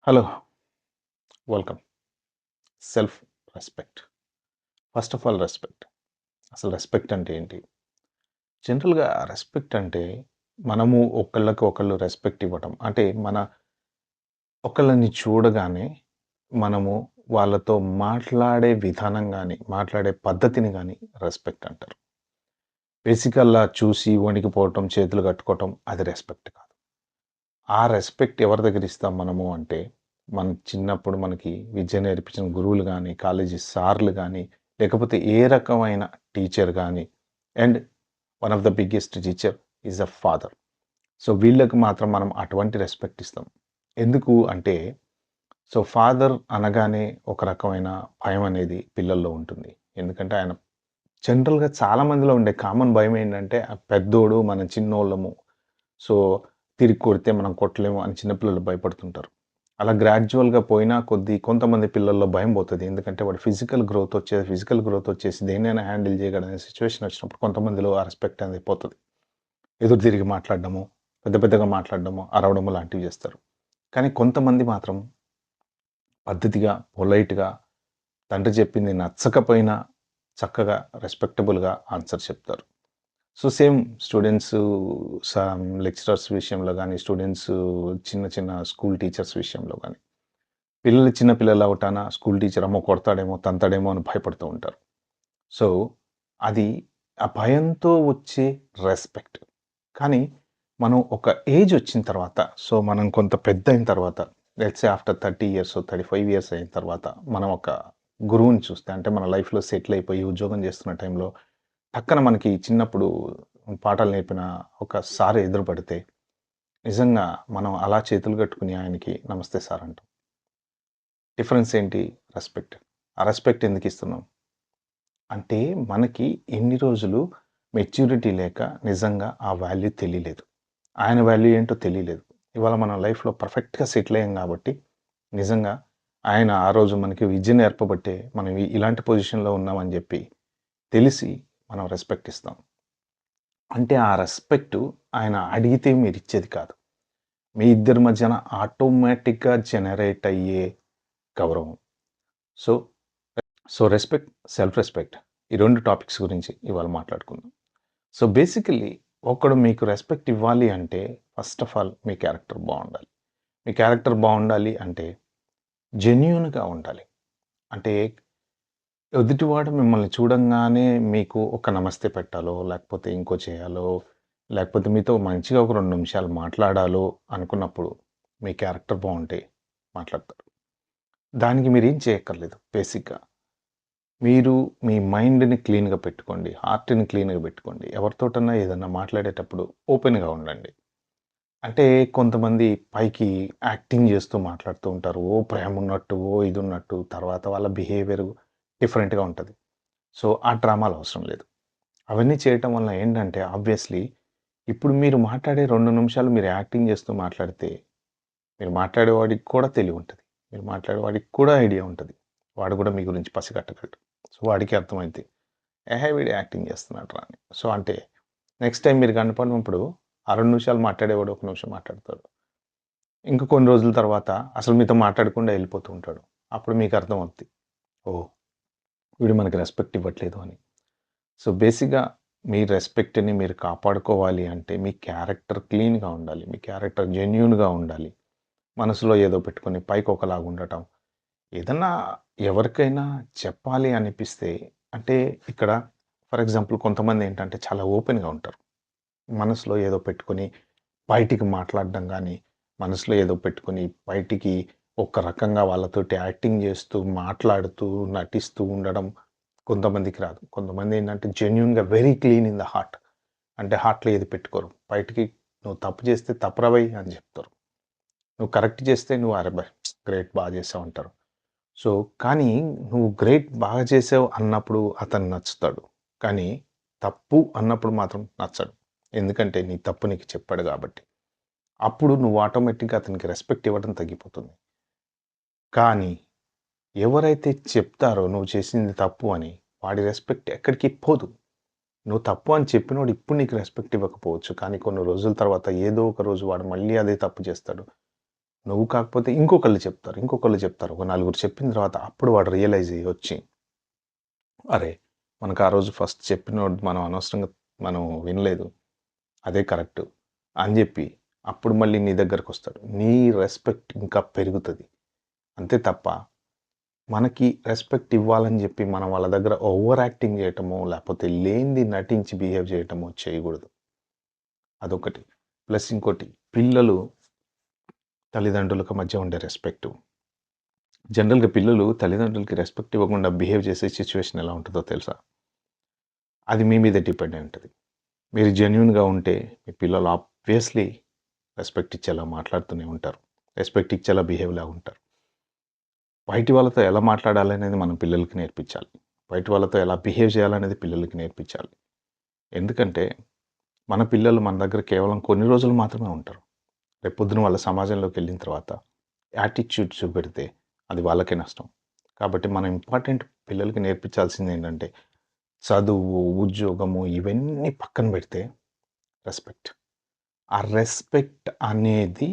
Hello, welcome. Self respect. First of all respect. అసలు respect అంటే ఏంటి? జనరల్‌గా రెస్పెక్ట్ అంటే మనము ఒకళ్ళకి ఒకళ్ళు రెస్పెక్ట్ ఇవ్వటం. అంటే ఒకళ్ళని చూడగానే మనము వాళ్ళతో మాట్లాడే విధానం గాని, మాట్లాడే పద్ధతిని గాని రెస్పెక్ట్ అంటారు. బేసికల్‌గా చూసి వణికిపోవటం, చేతులు కట్టుకోవటం అది రెస్పెక్ట్ కాదు. ఆ రెస్పెక్ట్ ఎవరి దగ్గర ఇస్తాం మనము అంటే, మన చిన్నప్పుడు మనకి విద్య నేర్పించిన గురువులు గానీ, కాలేజీ సార్‌లు గానీ, లేకపోతే ఏ రకమైన టీచర్ గానీ, and one of the biggest teacher is a father. So, వీళ్ళకి మాత్రం మనం అటువంటి రెస్పెక్ట్ ఇస్తాం. ఎందుకు అంటే, సో, ఫాదర్ అనగానే ఒక రకమైన భయం అనేది పిల్లల్లో ఉంటుంది. ఎందుకంటే, ఆయన జనరల్‌గా చాలా మందిలో ఉండే కామన్ భయం ఏంటంటే, పెద్దోడు, మనం చిన్నోళ్ళము. సో, తిరిగి కొడితే మనం కొట్టలేము అని చిన్న పిల్లలు భయపడుతుంటారు. అలా గ్రాడ్యువల్‌గా పోయినా కొద్దీ కొంతమంది పిల్లల్లో భయం పోతది. ఎందుకంటే వాడు ఫిజికల్ గ్రోత్ వచ్చేసి దేన్నైనా హ్యాండిల్ చేయగలనే సిట్యుయేషన్ వచ్చినప్పుడు కొంతమందిలో ఆ రెస్పెక్ట్ అనేది పోతది. ఎదురు తిరిగి మాట్లాడడము, పెద్ద పెద్దగా మాట్లాడడము, అరవడము లాంటివి చేస్తారు. కానీ కొంతమంది మాత్రం పద్ధతిగా, పొలైట్‌గా తండ్రి చెప్పింది నచ్చకపోయినా చక్కగా రెస్పెక్టబుల్‌గా ఆన్సర్ చెప్తారు. సో, సేమ్ స్టూడెంట్సు లెక్చరర్స్ విషయంలో గాని, చిన్న చిన్న స్కూల్ టీచర్స్ విషయంలో గాని, చిన్న పిల్లలు అవటాన స్కూల్ టీచర్ అమ్మో! కొడతాడేమో, తంతాడేమో అని భయపడుతూ ఉంటారు. సో, అది ఆ భయంతో వచ్చే రెస్పెక్ట్. కానీ మనం ఒక ఏజ్ వచ్చిన తర్వాత, సో, మనం కొంత పెద్దయిన తర్వాత let's say after 30 years, 35 years అయిన తర్వాత మనం ఒక గురువుని చూస్తే అంటే మన లైఫ్‌లో సెటిల్ అయిపోయి ఉద్యోగం చేస్తున్న టైంలో పక్కన మనకి చిన్నప్పుడు పాఠాలు నేర్పిన ఒక సార్ ఎదురుపడితే, నిజంగా మనం అలా చేతులు కట్టుకొని ఆయనకి నమస్తే సార్ అంటాం. డిఫరెన్స్ ఏంటి? రెస్పెక్ట్. ఆ రెస్పెక్ట్ ఎందుకిస్తున్నాం? అంటే మనకి ఇన్ని రోజులు మెచ్యూరిటీ లేక నిజంగా ఆ వాల్యూ తెలియలేదు. ఆయన వాల్యూ ఏంటో తెలియలేదు. ఇవాళ మనం లైఫ్‌లో పర్ఫెక్ట్‌గా సెటిల్ అయ్యాం కాబట్టి, నిజంగా ఆయన ఆ రోజు మనకి విద్య నేర్పబట్టే మనం ఇలాంటి పొజిషన్‌లో ఉన్నామని జెప్పి తెలిసి మనం రెస్పెక్ట్ ఇస్తాం. అంటే ఆ రెస్పెక్టు ఆయన అడిగితే మీరిచ్చేది కాదు. మీ ఇద్దరి మధ్యన ఆటోమేటిక్‌గా జనరేట్ అయ్యే గౌరవం. సో, రెస్పెక్ట్, సెల్ఫ్ రెస్పెక్ట్ ఈ 2 టాపిక్స్ గురించి ఇవాళ మాట్లాడుకుందాం. సో, బేసికల్లీ ఒకడు మీకు రెస్పెక్ట్ ఇవ్వాలి అంటే ఫస్ట్ ఆఫ్ ఆల్ మీ క్యారెక్టర్ బావుండాలి. మీ క్యారెక్టర్ బావుండాలి అంటే జెన్యూన్‌గా ఉండాలి. అంటే ఎదుటివాడు మిమ్మల్ని చూడంగానే మీకు ఒక నమస్తే పెట్టాలో, లేకపోతే ఇంకో చేయాలో, లేకపోతే మీతో మంచిగా ఒక 2 నిమిషాలు మాట్లాడాలో అనుకున్నప్పుడు మీ క్యారెక్టర్ బావుంటే మాట్లాడతారు. దానికి మీరేం చేయక్కర్లేదు బేసిక్‌గా. మీరు మీ మైండ్‌ని క్లీన్‌గా పెట్టుకోండి. హార్ట్‌ని క్లీన్‌గా పెట్టుకోండి. ఎవరితోటన్నా ఏదన్నా మాట్లాడేటప్పుడు ఓపెన్‌గా ఉండండి. అంటే కొంతమంది పైకి యాక్టింగ్ చేస్తూ మాట్లాడుతూ ఉంటారు. ఓ ప్రేమున్నట్టు, ఓ ఇదున్నట్టు. తర్వాత వాళ్ళ బిహేవియర్ డిఫరెంట్‌గా ఉంటది. సో, ఆ డ్రామాలు అవసరం లేదు. అవన్నీ చేయటం వల్ల ఏంటంటే ఆబ్వియస్‌లీ ఇప్పుడు మీరు మాట్లాడే 2 నిమిషాలు మీరు యాక్టింగ్ చేస్తూ మాట్లాడితే, మీరు మాట్లాడేవాడికి కూడా తెలివుంటది. మీరు మాట్లాడేవాడికి కూడా ఐడియా ఉంటది. వాడు కూడా మీ గురించి పసిగట్టగలడు. సో, వాడికి అర్థమైద్ది. ఏహే! వీడు యాక్టింగ్ చేస్తున్నాడురా అని. సో, అంటే నెక్స్ట్ టైమ్ మీరు కనపడినప్పుడు ఆ 2 నిమిషాలు మాట్లాడేవాడు ఒక నిమిషం మాట్లాడతాడు. ఇంక కొన్ని రోజుల తర్వాత అసలు మీతో మాట్లాడకుండా ఎళ్ళిపోతూ ఉంటాడు. అప్పుడు మీకు అర్థమవుద్ది. ఓహ్! వీడు మనకి రెస్పెక్ట్ ఇవ్వట్లేదు అని. సో, బేసిక్‌గా మీ రెస్పెక్ట్‌ని మీరు కాపాడుకోవాలి అంటే మీ క్యారెక్టర్ క్లీన్‌గా ఉండాలి. మీ క్యారెక్టర్ జెన్యూన్‌గా ఉండాలి. మనసులో ఏదో పెట్టుకొని పైకొకలాగా ఉండటం. ఏదన్నా ఎవరికైనా చెప్పాలి అనిపిస్తే అంటే ఇక్కడ ఫర్ ఎగ్జాంపుల్ కొంతమందేంటంటే చాలా ఓపెన్‌గా ఉంటారు. మనసులో ఏదో పెట్టుకొని బయటికి మాట్లాడడం గానీ, మనసులో ఏదో పెట్టుకొని బయటికి ఒక రకంగా వాళ్ళతోటి యాక్టింగ్ జేస్తూ, మాట్లాడుతూ, నటిస్తూ ఉండడం కొంతమందికి రాదు. కొంతమందేంటంటే జెన్యూన్‌గా very clean in the heart. అంటే హార్ట్‌లో ఏది పెట్టుకోరు. బయటికి నువ్వు తప్పు చేస్తే తప్పురా బయ్ అని జెప్తారు. నువ్వు కరెక్ట్ చేస్తే నువ్వు అరె! గ్రేట్ బా చేసావు అంటారు. సో, కానీ నువ్వు గ్రేట్ బాగా చేసావు అన్నప్పుడు అతను నచ్చుతాడు. కానీ తప్పు అన్నప్పుడు మాత్రం నచ్చడు. ఎందుకంటే నీ తప్పు నీకు చెప్పాడు గాబట్టి. అప్పుడు నువ్వు ఆటోమేటిక్‌గా అతనికి రెస్పెక్ట్ ఇవ్వడం తగ్గిపోతుంది. కానీ ఎవరైతే చెప్తారో నువ్వు చేసింది తప్పు అని, వాడి రెస్పెక్ట్ ఎక్కడికి పోదు. నువ్వు తప్పు అని చెప్పినోడు ఇప్పుడు నీకు రెస్పెక్ట్ ఇవ్వకపోవచ్చు. కానీ కొన్ని రోజుల తర్వాత ఏదో ఒక రోజు వాడు మళ్ళీ అదే తప్పు చేస్తాడు. నువ్వు కాకపోతే ఇంకొకళ్ళు చెప్తారు. ఒక నలుగురు చెప్పిన తర్వాత అప్పుడు వాడు రియలైజ్ అయ్యి వచ్చి, అరే! మనకు ఆ రోజు ఫస్ట్ చెప్పినోడు మనం అనవసరంగా మనం వినలేదు. అదే కరెక్టు అని జెప్పి అప్పుడు మళ్ళీ నీ దగ్గరకొస్తాడు. నీ రెస్పెక్ట్ ఇంకా పెరుగుతది. అంతే తప్ప మనకి రెస్పెక్ట్ ఇవ్వాలని జెప్పి మనం వాళ్ళ దగ్గర ఓవర్ యాక్టింగ్ జేయటమో, లేపోతే లేనిది నటించి బిహేవ్ జేయటమో చేయగూడదు. అదొకటి. ప్లస్ ఇంకోటి పిల్లలు తల్లిదండ్రులకు మధ్య ఉండే రెస్పెక్టు. జనరల్‌గా పిల్లలు తల్లిదండ్రులకి రెస్పెక్ట్ ఇవ్వకుండా బిహేవ్ చేసే సిట్యుయేషన్ ఎలా ఉంటదో తెలుసా? అది మీ మీదే డిపెండ్ అయి ఉంటది. మీరు జెన్యూన్‌గా ఉంటే మీ పిల్లలు ఆబ్వియస్‌లీ రెస్పెక్ట్ ఇచ్చేలా మాట్లాడుతూనే ఉంటారు. రెస్పెక్ట్ ఇచ్చేలా బిహేవ్‌లా ఉంటారు. బయటి వాళ్ళతో ఎలా మాట్లాడాలనేది మనం పిల్లలకి నేర్పించాలి. బయటి వాళ్ళతో ఎలా బిహేవ్ చేయాలనేది పిల్లలకి నేర్పించాలి. ఎందుకంటే మన పిల్లలు మన దగ్గర కేవలం కొన్ని రోజులు మాత్రమే ఉంటారు. రేపొద్దున వాళ్ళ సమాజంలోకెళ్ళిన తర్వాత యాటిట్యూడ్ చూపెడితే అది వాళ్ళకే నష్టం. కాబట్టి మనం ఇంపార్టెంట్ పిల్లలకి నేర్పించాల్సిందేంటంటే చదువు, ఉద్యోగము ఇవన్నీ పక్కన పెడితే రెస్పెక్ట్. ఆ రెస్పెక్ట్ అనేది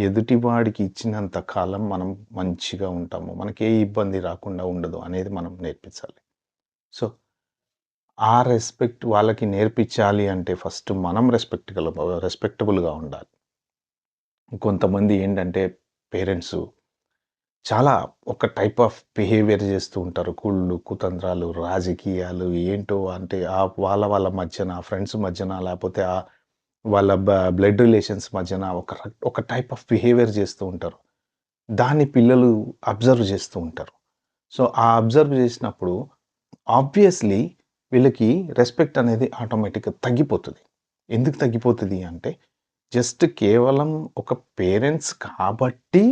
ఎదుటివాడికి ఇచ్చినంత కాలం మనం మంచిగా ఉంటాము. మనకే ఇబ్బంది రాకుండా ఉండదు అనేది మనం నేర్పించాలి. సో, ఆ రెస్పెక్ట్ వాళ్ళకి నేర్పించాలి అంటే ఫస్ట్ మనం రెస్పెక్టబుల్‌గా ఉండాలి. కొంతమంది ఏంటంటే పేరెంట్సు చాలా ఒక టైప్ ఆఫ్ బిహేవియర్ చేస్తూ ఉంటారు. కుళ్ళు, కుతంత్రాలు, రాజకీయాలు ఏంటో అంటే వాళ్ళ మధ్యన, ఫ్రెండ్స్ మధ్యన లేపోతే వాళ్ళ బ్లడ్ రిలేషన్స్ మధ్యన ఒక టైప్ ఆఫ్ బిహేవియర్ చేస్తూ ఉంటారు. దాన్ని పిల్లలు అబ్జర్వ్ చేస్తూ ఉంటారు. సో, ఆ అబ్జర్వ్ చేసినప్పుడు ఆబ్వియస్‌లీ వీళ్ళకి రెస్పెక్ట్ అనేది ఆటోమేటిక్‌గా తగ్గిపోతది. ఎందుకు తగ్గిపోతది అంటే జస్ట్ కేవలం ఒక పేరెంట్స్ కాబట్టి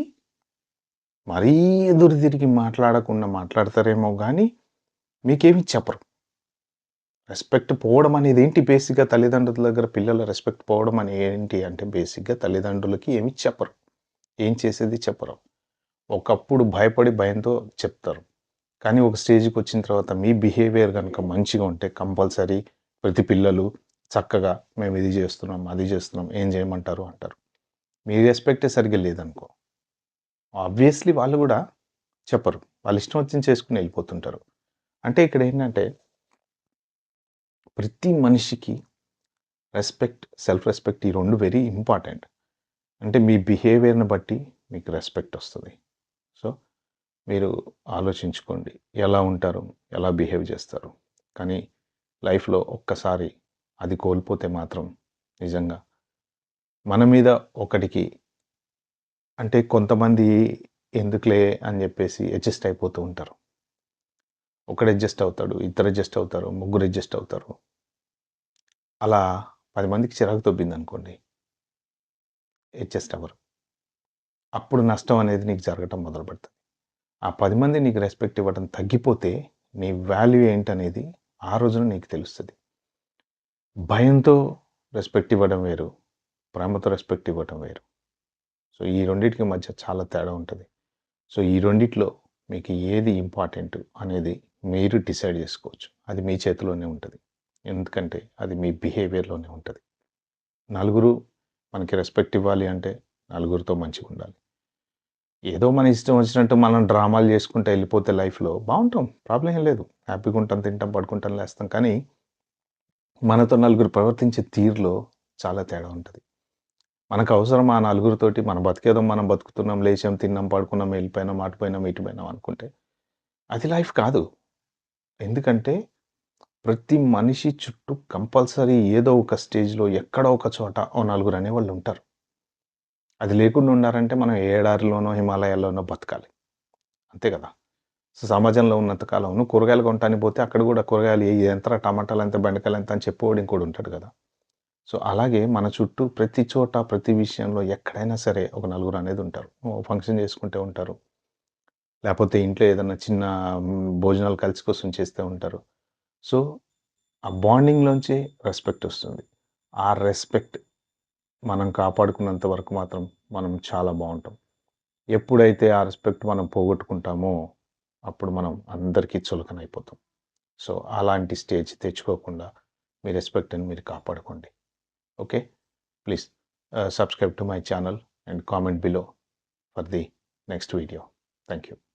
మరీ ఎదురు తిరిగి మాట్లాడకుండా మాట్లాడతారేమో గానీ, మీకేమి చెప్పరు. రెస్పెక్ట్ పోవడం అనేది ఏంటి బేసిక్‌గా తల్లిదండ్రుల దగ్గర పిల్లల రెస్పెక్ట్ పోవడం అని ఏంటి అంటే బేసిక్‌గా తల్లిదండ్రులకి ఏమి చెప్పరు. ఏం చేసేది చెప్పరు. ఒకప్పుడు భయపడి భయంతో చెప్తారు. కానీ ఒక స్టేజ్‌కొచ్చిన తర్వాత మీ బిహేవియర్ గనక మంచిగా ఉంటే కంపల్సరీ ప్రతి పిల్లలు చక్కగా మేము ఇది జేస్తున్నాం, అది జేస్తున్నాం, ఏం జేయమంటారు అంటారు. మీ రెస్పెక్టే సరిగ్గా లేదనుకో ఆబ్వియస్‌లీ వాళ్ళు గూడా చెప్పరు. వాళ్ళిష్టం వచ్చింది చేసుకొని ఎళ్ళిపోతుంటారు. అంటే ఇక్కడేంటంటే ప్రతి మనిషికి రెస్పెక్ట్, సెల్ఫ్ రెస్పెక్ట్ ఈ 2 వెరీ ఇంపార్టెంట్. అంటే మీ బిహేవియర్‌ని బట్టి మీకు రెస్పెక్ట్ ఒస్తది. సో, మీరు ఆలోచించుకోండి. ఎలా ఉంటారు? ఎలా బిహేవ్ చేస్తారు? కానీ లైఫ్‌లో ఒక్కసారి అది కోల్పోతే మాత్రం నిజంగా మన మీద ఒకడికి అంటే కొంతమంది ఎందుకులే అని జెప్పేసి అడ్జస్ట్ అయిపోతూ ఉంటారు. ఒకడు అడ్జస్ట్ అవుతాడు. ఇద్దరు అడ్జస్ట్ అవుతారు. ముగ్గురు అడ్జస్ట్ అవుతారు. అలా 10 మందికి చిరాకు దొబ్బిందనుకోండి. అడ్జస్ట్ అవ్వరు. అప్పుడు నష్టం అనేది నీకు జరగటం మొదలుపెడతది. ఆ 10 మంది నీకు రెస్పెక్ట్ ఇవ్వడం తగ్గిపోతే నీ వాల్యూ ఏంటనేది ఆ రోజున నీకు తెలుస్తది. భయంతో రెస్పెక్ట్ ఇవ్వడం వేరు. ప్రేమతో రెస్పెక్ట్ ఇవ్వటం వేరు. సో, ఈ రెండిటికి మధ్య చాలా తేడా ఉంటది. సో, ఈ రెండిట్లో మీకు ఏది ఇంపార్టెంట్ అనేది మీరు డిసైడ్ జేసుకోవచ్చు. అది మీ చేతిలోనే ఉంటది. ఎందుకంటే అది మీ బిహేవియర్‌లోనే ఉంటది. నలుగురు మనకి రెస్పెక్ట్ ఇవ్వాలి అంటే నలుగురితో మంచిగుండాలి. ఏదో మన ఇష్టం వచ్చినట్టు మనం డ్రామాలు చేసుకుంటా ఎళ్ళిపోతే లైఫ్‌లో బావుంటాం. ప్రాబ్లమ్ ఏం లేదు. హ్యాపీగుంటాం, తింటాం, పడుకుంటాం, లేస్తాం. కానీ మనతో నలుగురు ప్రవర్తించే తీరులో చాలా తేడా ఉంటది. మనకు అవసరం ఆ నలుగురితోటి మన బతికేదో మనం బతుకుతున్నాం, లేచాం, తిన్నాం, పడుకున్నాం, ఎళ్ళిపోయినాం, అటుపోయినాం, ఇటుపోయినాం అనుకుంటే అది లైఫ్ కాదు. ఎందుకంటే ప్రతి మనిషి చుట్టూ కంపల్సరీ ఏదో ఒక స్టేజ్‌లో ఎక్కడో ఒక చోట ఓ నలుగురు అనేవాళ్ళుంటారు. అది లేకుండా ఉన్నారంటే మనం ఏ ఎడారిలోనో, హిమాలయాల్లోనో బతకాలి. అంతే గదా! సో, సమాజంలో ఉన్నంత కాలం నువ్వు కూరగాయలు కొంటానికి పోతే అక్కడ గూడా కూరగాయలు ఎంతరా టమాటాలెంత, బెండకాయలెంత అని చెప్పేవాడు ఇంకోడుంటాడు గదా! సో, అలాగే మన చుట్టూ ప్రతి చోట, ప్రతి విషయంలో ఎక్కడైనా సరే ఒక నలుగురనేదుంటారు. ఫంక్షన్ చేసుకుంటే ఉంటారు. లేపోతే ఇంట్లో ఏదన్నా చిన్న భోజనాలు కలిసి కోసం చేస్తే ఉంటారు. సో, ఆ బాండింగ్‌లోంచి రెస్పెక్టొస్తుంది. ఆ రెస్పెక్ట్ మనం కాపాడుకున్నంత వరకు మాత్రం మనం చాలా బావుంటాం. ఎప్పుడైతే ఆ రెస్పెక్ట్ మనం పోగొట్టుకుంటామో, అప్పుడు మనం అందరికీ చులకనైపోతాం. సో, అలాంటి స్టేజ్ తెచ్చుకోకుండా మీ రెస్పెక్ట్‌ని మీరు కాపాడుకోండి. Okay. Please subscribe to my channel and comment below. for the next video. Thank you.